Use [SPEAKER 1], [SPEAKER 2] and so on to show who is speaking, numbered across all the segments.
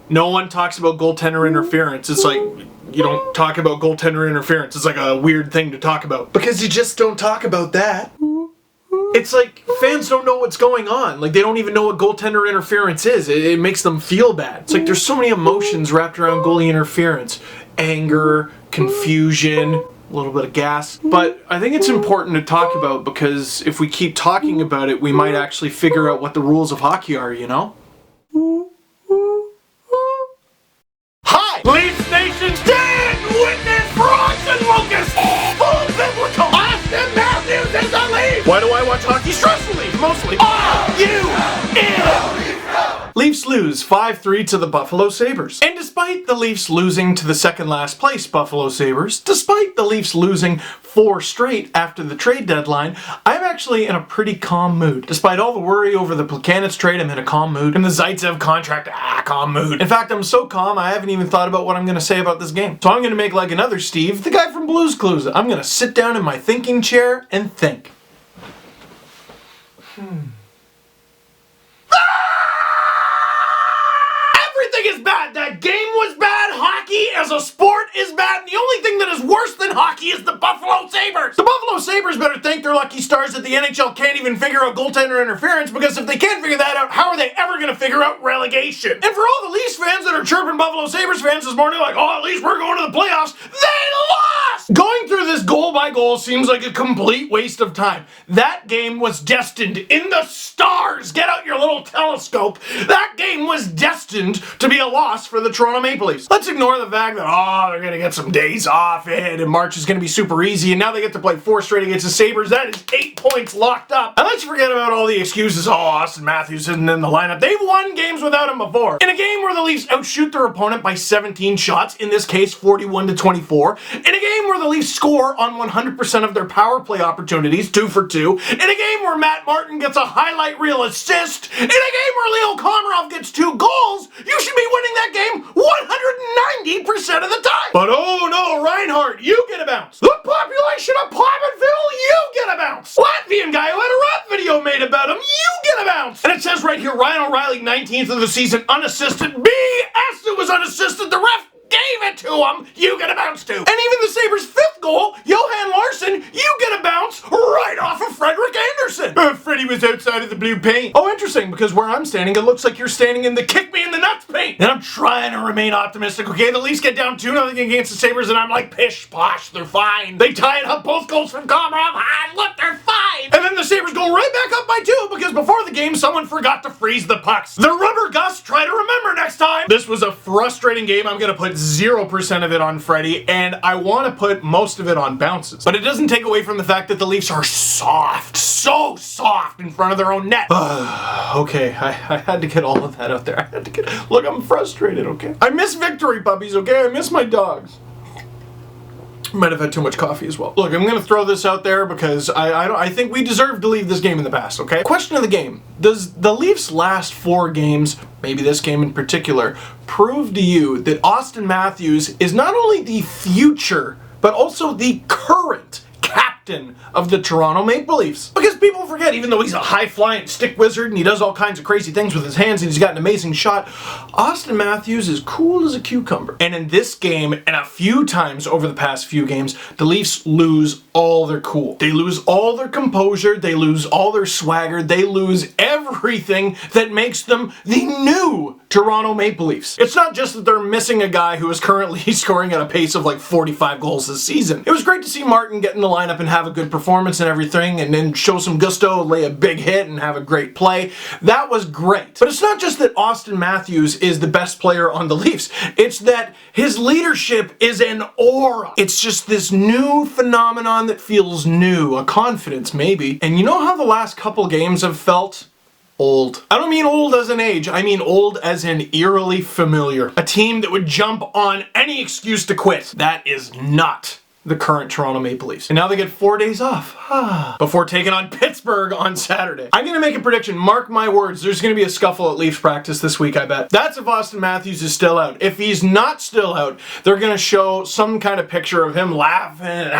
[SPEAKER 1] No one talks about goaltender interference. It's like, you don't talk about goaltender interference. It's like a weird thing to talk about. Because you just don't talk about that. It's like fans don't know what's going on. Like they don't even know what goaltender interference is. It makes them feel bad. It's like there's so many emotions wrapped around goalie interference. Anger, confusion, a little bit of gas. But I think it's important to talk about because if we keep talking about it, we might actually figure out what the rules of hockey are, you know? Hi! Leafs Nation, stand witness for Austin Lucas! Full biblical Austin Matthews is a Leaf! Why do I watch hockey stressfully? Mostly. Leafs lose 5-3 to the Buffalo Sabres. And despite the Leafs losing to the second last place Buffalo Sabres, despite the Leafs losing 4 straight after the trade deadline, I'm actually in a pretty calm mood. Despite all the worry over the Plekanec trade, I'm in a calm mood. And the Zaitsev contract, calm mood. In fact, I'm so calm, I haven't even thought about what I'm gonna say about this game. So I'm gonna make like another Steve, the guy from Blue's Clues. I'm gonna sit down in my thinking chair and think. Is bad. That game was bad. Hockey as a sport is bad. And the only thing that is worse than hockey is the Buffalo Sabres. The Buffalo Sabres better thank their lucky stars that the NHL can't even figure out goaltender interference, because if they can't figure that out, how are they ever going to figure out relegation? And for all the Leafs fans that are chirping Buffalo Sabres fans this morning like, oh, at least we're going to the playoffs, they lost! Going through this goal by goal seems like a complete waste of time. That game was destined in the stars. Get out your little telescope. That game was destined to be a loss for the Toronto Maple Leafs. Let's ignore the fact that, they're going to get some days off and March is going to be super easy and now they get to play 4 straight against the Sabres. That is 8 points locked up. And let's forget about all the excuses. Austin Matthews isn't in the lineup. They've won games without him before. In a game where the Leafs outshoot their opponent by 17 shots, in this case 41-24, in a game where the Leafs score on 100% of their power play opportunities, 2 for 2, in a game where Matt Martin gets a highlight reel assist, in a game where Leo Komarov gets 2 goals, you should be winning that game 190% of the time. But oh no, Reinhardt, you get a bounce. The population of Poppinville, you get a bounce. Latvian guy who had a rap video made about him, you get a bounce. And it says right here, Ryan O'Reilly, 19th of the season, unassisted. BS, it was unassisted. The ref gave it to him, you get a bounce too. And even the Sabres' 5th goal, Johan Larsson, you get a bounce right off of Frederik Andersen. Freddie was outside of the blue paint. Oh, interesting, because where I'm standing, it looks like you're standing in the kick me in the nuts paint. And I'm trying to remain optimistic, okay? The Leafs get down 2-0 against the Sabres, and I'm like, pish posh, they're fine. They tie it up, both goals from Komarov. Look, they're fine. And then the Sabres go right back up by 2, because before the game, someone forgot to freeze the pucks. The rubber Gus, try to remember next time. This was a frustrating game. I'm gonna put 0% of it on Freddie, and I want to put most of it on bounces. But it doesn't take away from the fact that the Leafs are soft, so soft in front of their own net. Okay, I had to get all of that out there. I had to get, look, I'm frustrated, okay? I miss victory puppies, okay? I miss my dogs. Might have had too much coffee as well. Look, I'm gonna throw this out there because I think we deserve to leave this game in the past, okay? Question of the game. Does the Leafs' last 4 games, maybe this game in particular, prove to you that Austin Matthews is not only the future, but also the current captain of the Toronto Maple Leafs? Because people forget, even though he's a high-flying stick wizard and he does all kinds of crazy things with his hands and he's got an amazing shot, Austin Matthews is cool as a cucumber. And in this game, and a few times over the past few games, the Leafs lose all their cool. They lose all their composure, they lose all their swagger, they lose everything that makes them the new Toronto Maple Leafs. It's not just that they're missing a guy who is currently scoring at a pace of like 45 goals this season. It was great to see Martin get in the lineup and have a good performance and everything, and then show some gusto, lay a big hit, and have a great play. That was great. But it's not just that Austin Matthews is the best player on the Leafs. It's that his leadership is an aura. It's just this new phenomenon that feels new, a confidence maybe. And you know how the last couple games have felt? Old. I don't mean old as an age, I mean old as in eerily familiar. A team that would jump on any excuse to quit. That is not the current Toronto Maple Leafs. And now they get 4 days off before taking on Pittsburgh on Saturday. I'm gonna make a prediction. Mark my words, there's gonna be a scuffle at Leafs practice this week, I bet. That's if Austin Matthews is still out. If he's not still out, they're gonna show some kind of picture of him laughing,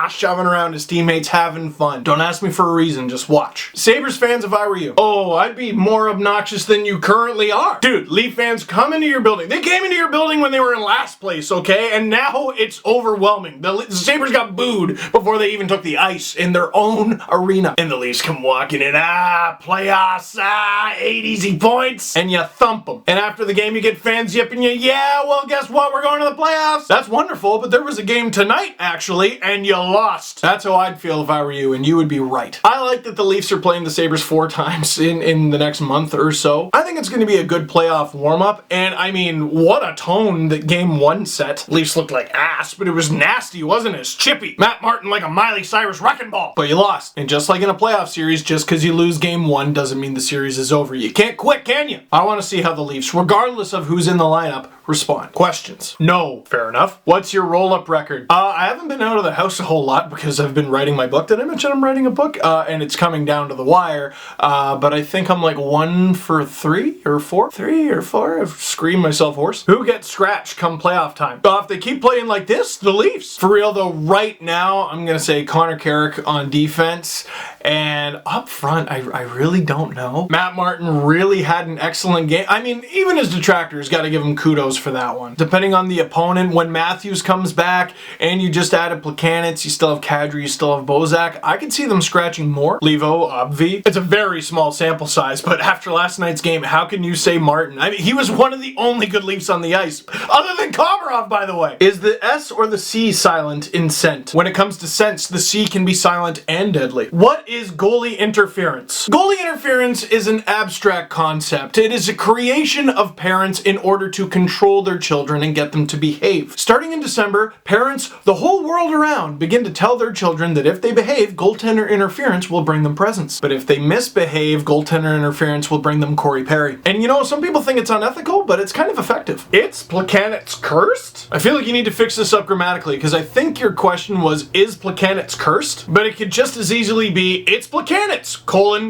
[SPEAKER 1] shoving around his teammates, having fun. Don't ask me for a reason, just watch. Sabres fans, if I were you, oh, I'd be more obnoxious than you currently are. Dude, Leaf fans, come into your building. They came into your building when they were in last place, okay? And now it's overwhelming. The Sabres got booed before they even took the ice in their own arena. And the Leafs come walking in, playoffs, 8 easy points, and you thump them. And after the game, you get fans yipping you, yeah, well, guess what? We're going to the playoffs. That's wonderful, but there was a game tonight, actually, and you lost. That's how I'd feel if I were you, and you would be right. I like that the Leafs are playing the Sabres 4 times in the next month or so. I think it's going to be a good playoff warm-up, and I mean, what a tone that game 1 set. Leafs looked like ass, but it was nasty, wasn't it? It's chippy. Matt Martin like a Miley Cyrus wrecking ball. But you lost. And just like in a playoff series, just because you lose game 1 doesn't mean the series is over. You can't quit, can you? I want to see how the Leafs, regardless of who's in the lineup, respond. Questions? No. Fair enough. What's your roll-up record? I haven't been out of the house a whole lot because I've been writing my book. Did I mention I'm writing a book? And it's coming down to the wire. But I think I'm like 1 for 3 or 4. 3 or 4. I've screamed myself hoarse. Who gets scratched come playoff time? If they keep playing like this, the Leafs. For real though, right now, I'm going to say Connor Carrick on defense. And up front, I really don't know. Matt Martin really had an excellent game. I mean, even his detractors got to give him kudos for that one. Depending on the opponent, when Matthews comes back and you just added Plekanec, you still have Kadri, you still have Bozak, I could see them scratching more. Levo, Obvi. It's a very small sample size, but after last night's game, how can you say Martin? I mean, he was one of the only good Leafs on the ice, other than Komarov, by the way. Is the S or the C silent in scent? When it comes to sense, the C can be silent and deadly. What is goalie interference? Goalie interference is an abstract concept. It is a creation of parents in order to control their children and get them to behave. Starting in December, parents the whole world around begin to tell their children that if they behave, goaltender interference will bring them presents. But if they misbehave, goaltender interference will bring them Corey Perry. And you know, some people think it's unethical, but it's kind of effective. It's Plekanec's cursed? I feel like you need to fix this up grammatically, because I think your question was, is Plekanec cursed? But it could just as easily be, it's Plekanec,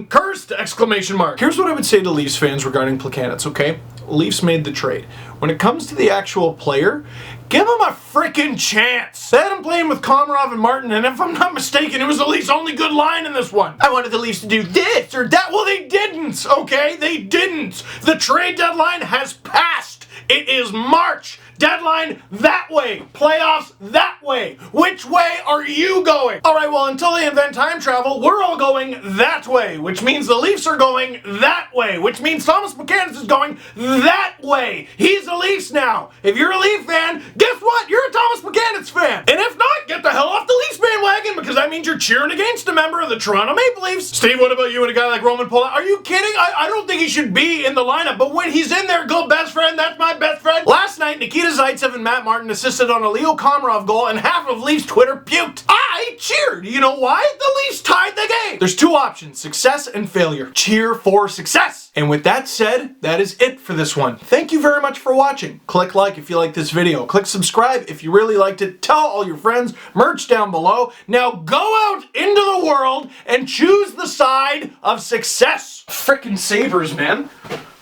[SPEAKER 1] cursed, exclamation mark. Here's what I would say to Leafs fans regarding Plekanec, okay? Leafs made the trade. When it comes to the actual player, give him a freaking chance. They had him playing with Komarov and Martin, and if I'm not mistaken, it was the Leafs' only good line in this one. I wanted the Leafs to do this or that. Well, they didn't, okay? They didn't. The trade deadline has passed. It is March. Deadline that way. Playoffs that way. Which way are you going? All right, well, until they invent time travel, we're all going that way, which means the Leafs are going that way, which means Thomas Plekanec is going that way. He's a Leafs now. If you're a Leaf fan, guess what? You're a Thomas Plekanec fan. And if not, get the hell off the Leafs bandwagon, because that means you're cheering against a member of the Toronto Maple Leafs. Steve, what about you and a guy like Roman Polak? Are you kidding? I don't think he should be in the lineup, but when he's in there, go best friend, that's my best friend. Last night, Nikita Zaitsev and Matt Martin assisted on a Leo Komarov goal, and half of Leafs Twitter puked. I cheered. You know why? The Leafs tied the game. There's 2 options, success and failure. Cheer for success. And with that said, that is it for this one. Thank you very much for watching. Click like if you like this video. Click subscribe if you really liked it. Tell all your friends. Merch down below. Now go out into the world and choose the side of success. Frickin' Sabres, man.